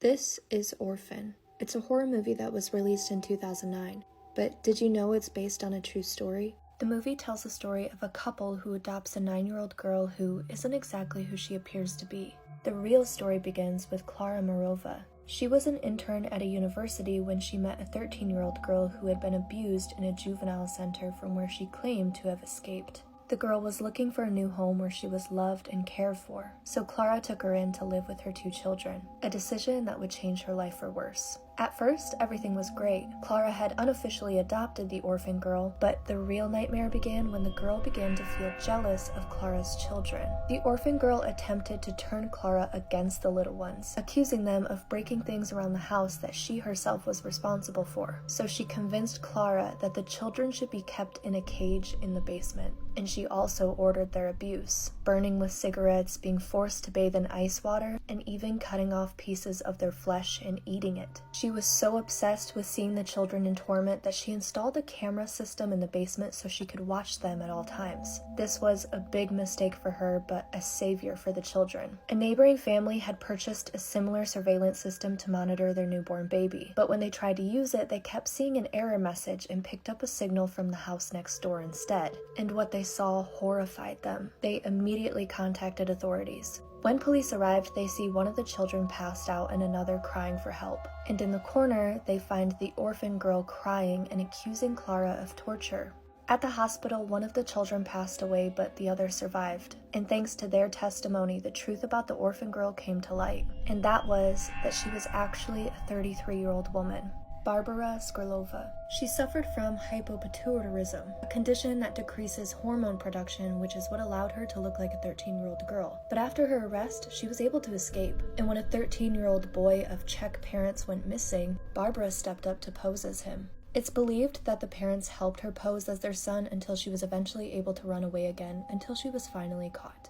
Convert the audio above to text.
This is Orphan. It's a horror movie that was released in 2009. But did you know it's based on a true story? The movie tells the story of a couple who adopts a 9-year-old girl who isn't exactly who she appears to be. The real story begins with Klara Morova. She was an intern at a university when she met a 13-year-old girl who had been abused in a juvenile center from where she claimed to have escaped. The girl was looking for a new home where she was loved and cared for, so Klara took her in to live with her 2 children, a decision that would change her life for worse. At first, everything was great. Klara had unofficially adopted the orphan girl, but the real nightmare began when the girl began to feel jealous of Klara's children. The orphan girl attempted to turn Klara against the little ones, accusing them of breaking things around the house that she herself was responsible for. So she convinced Klara that the children should be kept in a cage in the basement. And she also ordered their abuse, burning with cigarettes, being forced to bathe in ice water, and even cutting off pieces of their flesh and eating it. She was so obsessed with seeing the children in torment that she installed a camera system in the basement so she could watch them at all times. This was a big mistake for her, but a savior for the children. A neighboring family had purchased a similar surveillance system to monitor their newborn baby, but when they tried to use it, they kept seeing an error message and picked up a signal from the house next door instead. And what they saw horrified them. They immediately contacted authorities. When police arrived, they see one of the children passed out and another crying for help. And in the corner, they find the orphan girl crying and accusing Klara of torture. At the hospital, one of the children passed away, but the other survived. And thanks to their testimony, the truth about the orphan girl came to light. And that was that she was actually a 33-year-old woman. Barbara Skrylova. She suffered from hypopituitarism, a condition that decreases hormone production, which is what allowed her to look like a 13-year-old girl. But after her arrest, she was able to escape, and when a 13-year-old boy of Czech parents went missing, Barbara stepped up to pose as him. It's believed that the parents helped her pose as their son until she was eventually able to run away again, until she was finally caught.